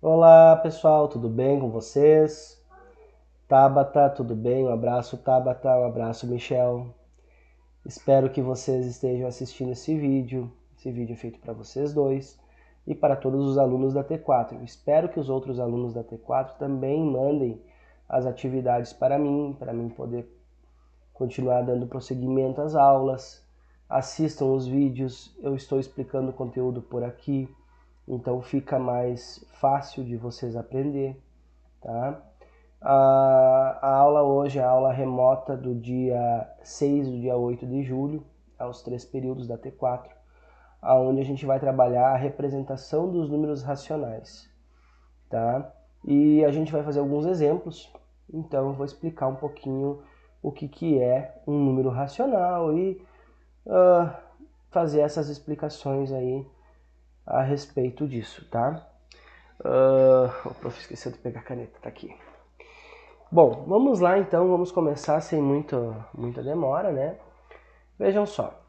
Olá pessoal, tudo bem com vocês? Tabata, tudo bem? Um abraço Tabata, um abraço Michel. Espero que vocês estejam assistindo esse vídeo. Esse vídeo é feito para vocês dois e para todos os alunos da T4. Espero que os outros alunos da T4 também mandem as atividades para mim poder continuar dando prosseguimento às aulas. Assistam os vídeos, eu estou explicando o conteúdo por aqui, então fica mais fácil de vocês aprender, tá? A aula hoje é a aula remota do dia 6 do dia 8 de julho, aos 3 períodos da T4, onde a gente vai trabalhar a representação dos números racionais, tá? E a gente vai fazer alguns exemplos, então eu vou explicar um pouquinho o que é um número racional e fazer essas explicações aí a respeito disso, tá? O prof esqueceu de pegar a caneta, tá aqui. Bom, vamos lá então, vamos começar sem muita demora, né? Vejam só,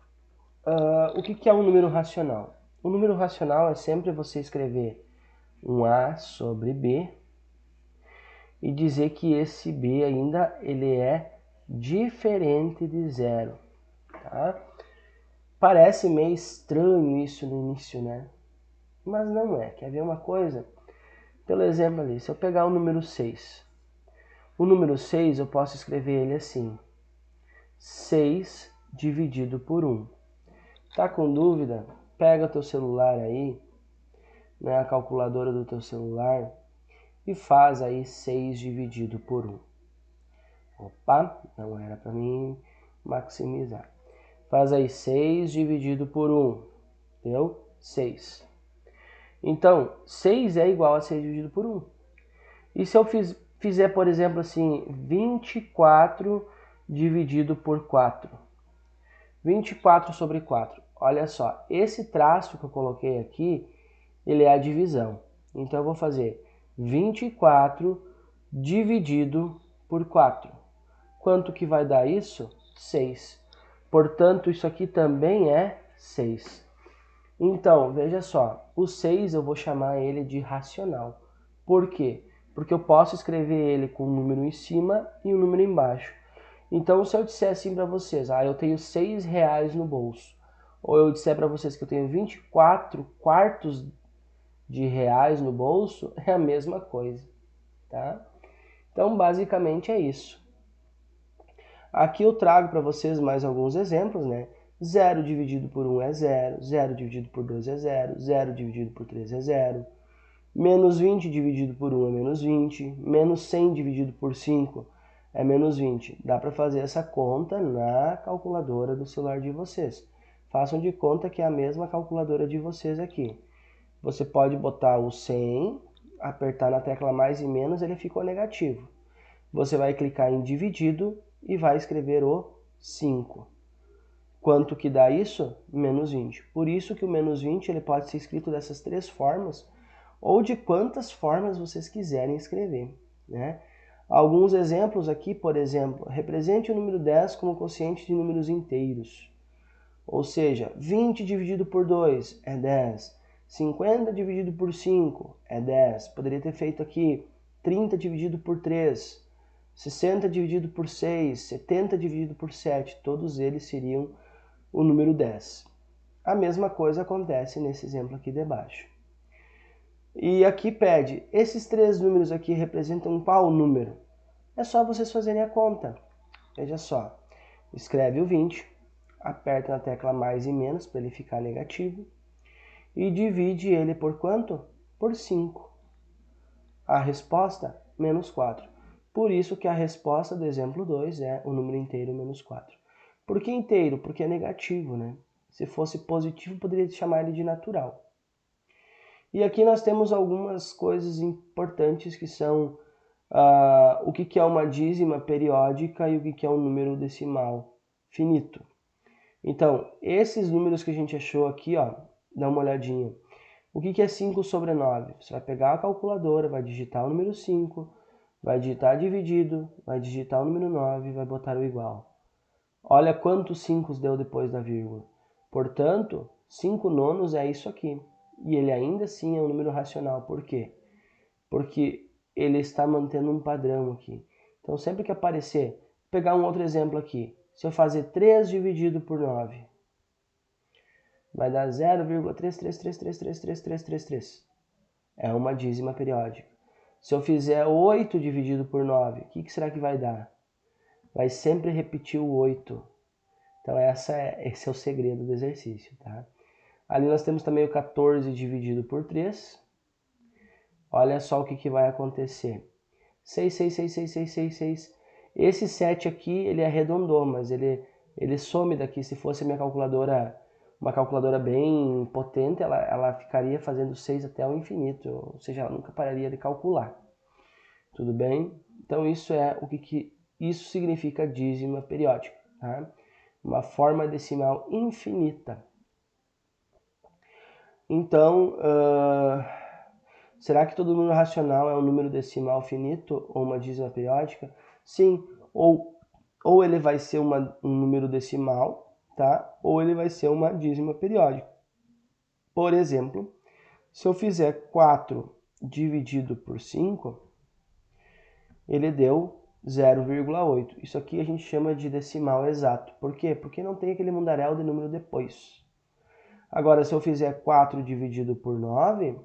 o que é um número racional? O número racional é sempre você escrever um A sobre B e dizer que esse B ainda ele é diferente de zero, tá? Parece meio estranho isso no início, né? Mas não é. Quer ver uma coisa? Pelo exemplo ali, se eu pegar o número 6, o número 6 eu posso escrever ele assim: 6 dividido por 1. Tá com dúvida? Pega teu celular aí, né, a calculadora do teu celular, e faz aí 6 dividido por 1. Opa, não era para mim maximizar. Faz aí 6 dividido por 1. Deu? 6. Então, 6 é igual a 6 dividido por 1. E se eu fizer, por exemplo, assim, 24 dividido por 4? 24 sobre 4. Olha só, esse traço que eu coloquei aqui, ele é a divisão. Então eu vou fazer 24 dividido por 4. Quanto que vai dar isso? 6. Portanto, isso aqui também é 6. Então, veja só, o 6 eu vou chamar ele de racional. Por quê? Porque eu posso escrever ele com um número em cima e um número embaixo. Então, se eu disser assim para vocês, eu tenho R$ 6 no bolso, ou eu disser para vocês que eu tenho 24 quartos de reais no bolso, é a mesma coisa, tá? Então, basicamente é isso. Aqui eu trago para vocês mais alguns exemplos, né? 0 dividido por 1 é 0, 0 dividido por 2 é 0, 0 dividido por 3 é 0, menos 20 dividido por 1 é menos 20, menos 100 dividido por 5 é menos 20. Dá para fazer essa conta na calculadora do celular de vocês. Façam de conta que é a mesma calculadora de vocês aqui. Você pode botar o 100, apertar na tecla mais e menos, ele ficou negativo. Você vai clicar em dividido e vai escrever o 5. Quanto que dá isso? Menos 20. Por isso que o menos 20 ele pode ser escrito dessas três formas, ou de quantas formas vocês quiserem escrever, né? Alguns exemplos aqui, por exemplo, represente o número 10 como quociente de números inteiros. Ou seja, 20 dividido por 2 é 10. 50 dividido por 5 é 10. Poderia ter feito aqui 30 dividido por 3, 60 dividido por 6, 70 dividido por 7. Todos eles seriam o número 10. A mesma coisa acontece nesse exemplo aqui debaixo. E aqui pede, esses três números aqui representam qual número? É só vocês fazerem a conta. Veja só, escreve o 20, aperta na tecla mais e menos para ele ficar negativo e divide ele por quanto? Por 5. A resposta, menos 4. Por isso que a resposta do exemplo 2 é o número inteiro menos 4. Por que inteiro? Porque é negativo, né? Se fosse positivo, poderia chamar ele de natural. E aqui nós temos algumas coisas importantes que são o que é uma dízima periódica e o que é um número decimal finito. Então, esses números que a gente achou aqui, ó, dá uma olhadinha. O que é 5 sobre 9? Você vai pegar a calculadora, vai digitar o número 5, vai digitar dividido, vai digitar o número 9 e vai botar o igual. Olha quantos 5 deu depois da vírgula. Portanto, 5 nonos é isso aqui. E ele ainda assim é um número racional. Por quê? porque ele está mantendo um padrão aqui. Então, sempre que aparecer, vou pegar um outro exemplo aqui. Se eu fazer 3 dividido por 9, vai dar 0,33333333. É uma dízima periódica. Se eu fizer 8 dividido por 9, o que será que vai dar? Vai sempre repetir o 8. Então, esse é o segredo do exercício, tá? Ali nós temos também o 14 dividido por 3. Olha só o que vai acontecer. 6, 6, 6, 6, 6, 6, 6. Esse 7 aqui, ele arredondou, mas ele some daqui. Se fosse a minha calculadora, uma calculadora bem potente, ela ficaria fazendo 6 até o infinito. Ou seja, ela nunca pararia de calcular. Tudo bem? Então isso é o que isso significa dízima periódica, tá? Uma forma decimal infinita. Então, será que todo número racional é um número decimal finito ou uma dízima periódica? Sim, ou ele vai ser um número decimal, tá? Ou ele vai ser uma dízima periódica. Por exemplo, se eu fizer 4 dividido por 5, ele deu 0,8. Isso aqui a gente chama de decimal exato. Por quê? Porque não tem aquele mundaréu de número depois. Agora, se eu fizer 4 dividido por 9,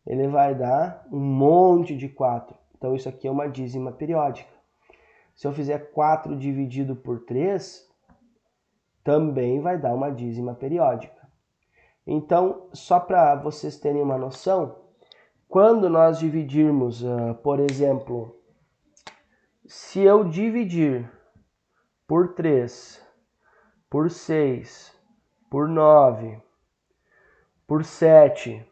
ele vai dar um monte de 4. Então, isso aqui é uma dízima periódica. Se eu fizer 4 dividido por 3, também vai dar uma dízima periódica. Então, só para vocês terem uma noção, quando nós dividirmos, por exemplo, se eu dividir por 3, por 6, por 9, por 7,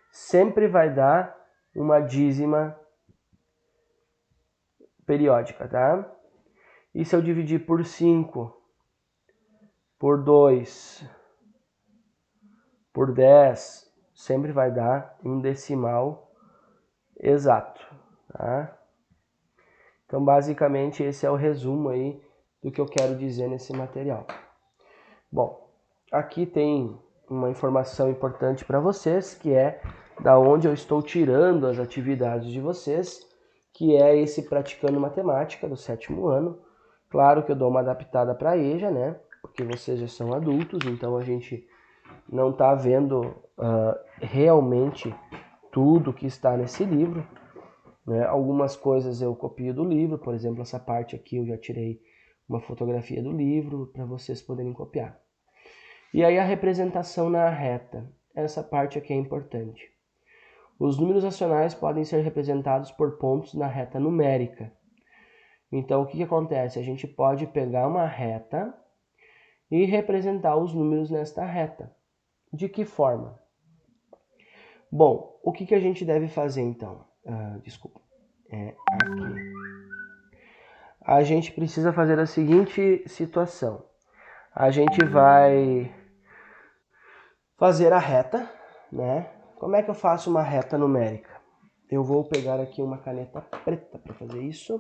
sempre vai dar uma dízima periódica, tá? E se eu dividir por 5, por 2, por 10, sempre vai dar um decimal exato, tá? Então, basicamente, esse é o resumo aí do que eu quero dizer nesse material. Bom, aqui tem uma informação importante para vocês, que é da onde eu estou tirando as atividades de vocês, que é esse Praticando Matemática do 7º ano. Claro que eu dou uma adaptada para a EJA, né? Porque vocês já são adultos, então a gente não está vendo realmente tudo que está nesse livro, né? Algumas coisas eu copio do livro, por exemplo, essa parte aqui eu já tirei uma fotografia do livro para vocês poderem copiar. E aí a representação na reta, essa parte aqui é importante. Os números racionais podem ser representados por pontos na reta numérica. Então o que acontece? A gente pode pegar uma reta e representar os números nesta reta. De que forma? Bom, o que a gente deve fazer então? Desculpa, aqui. A gente precisa fazer a seguinte situação. A gente vai fazer a reta, né? Como é que eu faço uma reta numérica? Eu vou pegar aqui uma caneta preta para fazer isso.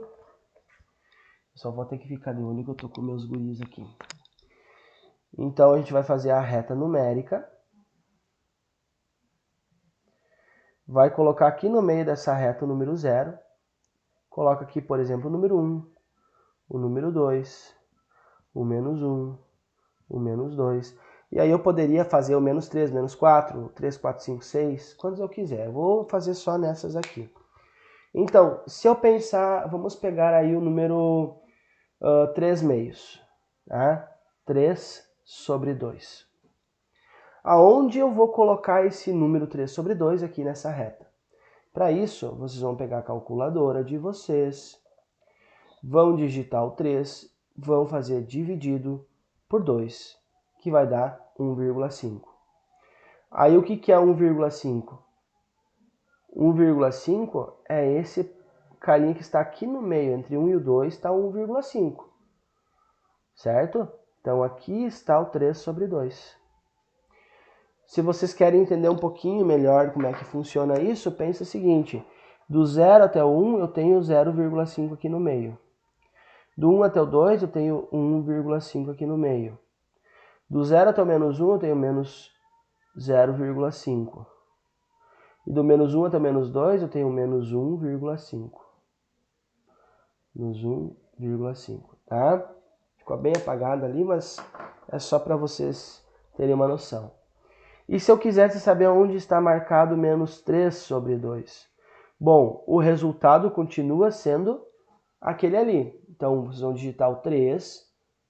Só vou ter que ficar de olho que eu tô com meus guris aqui. Então a gente vai fazer a reta numérica. Vai colocar aqui no meio dessa reta o número 0. Coloca aqui, por exemplo, o número 1, o número 2, o menos 1, o menos 2. E aí eu poderia fazer o menos 3, menos 4, 3, 4, 5, 6, quantos eu quiser. Eu vou fazer só nessas aqui. Então, se eu pensar, vamos pegar aí o número 3 meios. Tá? 3 sobre 2. Aonde eu vou colocar esse número 3 sobre 2 aqui nessa reta? Para isso, vocês vão pegar a calculadora de vocês, vão digitar o 3, vão fazer dividido por 2, que vai dar 1,5. Aí o que é 1,5? 1,5 é esse carinha que está aqui no meio, entre 1 e o 2, está 1,5. Certo? Então aqui está o 3 sobre 2. Se vocês querem entender um pouquinho melhor como é que funciona isso, pensa o seguinte. Do 0 até o 1 eu tenho 0,5 aqui no meio. Do 1 até o 2 eu tenho 1,5 aqui no meio. Do 0 até o menos 1 eu tenho menos 0,5. E do menos 1 até menos 2 eu tenho menos 1,5. Menos 1,5, tá? Ficou bem apagado ali, mas é só para vocês terem uma noção. E se eu quisesse saber onde está marcado menos 3 sobre 2? Bom, o resultado continua sendo aquele ali. Então, vocês vão digitar o 3,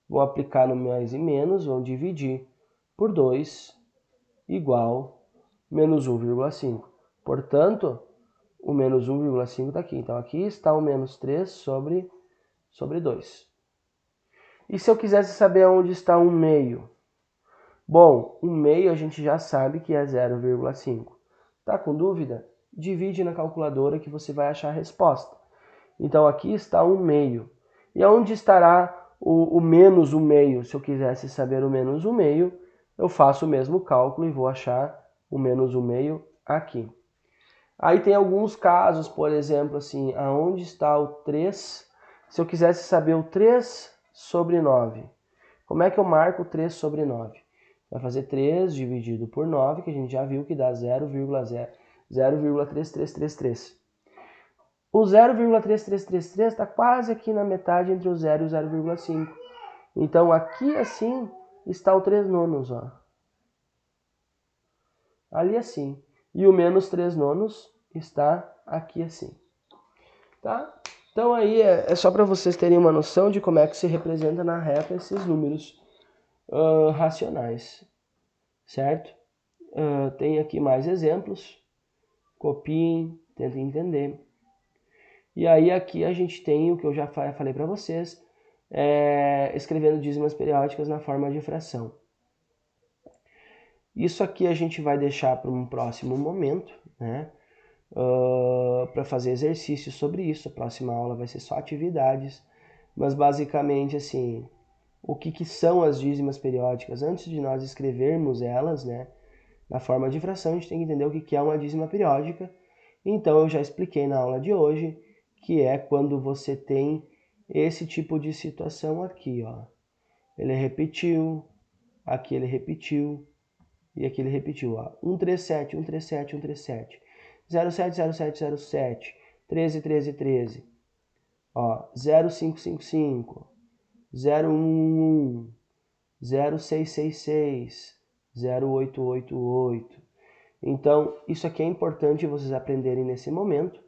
vão aplicar no mais e menos, vão dividir por 2 igual menos 1,5. Portanto, o menos 1,5 está aqui. Então, aqui está o menos 3 sobre 2. E se eu quisesse saber onde está 1 meio? Bom, 1 meio a gente já sabe que é 0,5. Tá com dúvida? Divide na calculadora que você vai achar a resposta. Então aqui está 1 meio. E onde estará o menos 1 meio? Se eu quisesse saber o menos 1 meio, eu faço o mesmo cálculo e vou achar o menos 1 meio aqui. Aí tem alguns casos, por exemplo, assim, aonde está o 3? Se eu quisesse saber o 3 sobre 9, como é que eu marco o 3 sobre 9? Vai fazer 3 dividido por 9, que a gente já viu que dá 0,3333. O 0,3333 está quase aqui na metade entre o 0 e o 0,5. Então aqui assim está o 3 nonos, ó. Ali assim. E o menos 3 nonos está aqui assim. Tá? Então aí é só para vocês terem uma noção de como é que se representa na reta esses números racionais. Certo? Tem aqui mais exemplos. Copiem, tentem entender. E aí aqui a gente tem o que eu já falei para vocês, escrevendo dízimas periódicas na forma de fração. Isso aqui a gente vai deixar para um próximo momento, né? Para fazer exercícios sobre isso. A próxima aula vai ser só atividades, mas basicamente assim, o que são as dízimas periódicas? Antes de nós escrevermos elas, né, na forma de fração, a gente tem que entender o que é uma dízima periódica. Então eu já expliquei na aula de hoje, que é quando você tem esse tipo de situação aqui, ó. Ele repetiu, aqui ele repetiu, e aqui ele repetiu, ó. 137, 137, 137, 07, 07, 07, 13, 13, 13, ó, 0555, 0111, 0666, 0888. Então, isso aqui é importante vocês aprenderem nesse momento,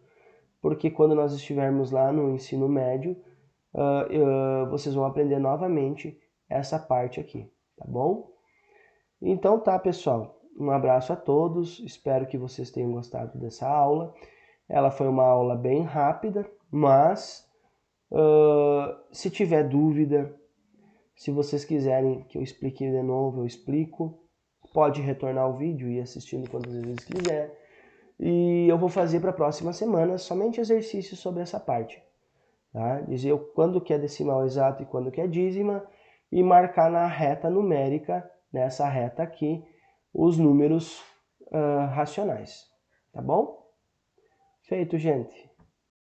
porque quando nós estivermos lá no ensino médio, vocês vão aprender novamente essa parte aqui, tá bom? Então tá, pessoal, um abraço a todos, espero que vocês tenham gostado dessa aula. Ela foi uma aula bem rápida, mas se tiver dúvida, se vocês quiserem que eu explique de novo, eu explico. Pode retornar o vídeo e ir assistindo quantas vezes quiser. E eu vou fazer para a próxima semana somente exercícios sobre essa parte. Tá? Dizer quando que é decimal exato e quando que é dízima e marcar na reta numérica, nessa reta aqui, os números racionais. Tá bom? Feito, gente.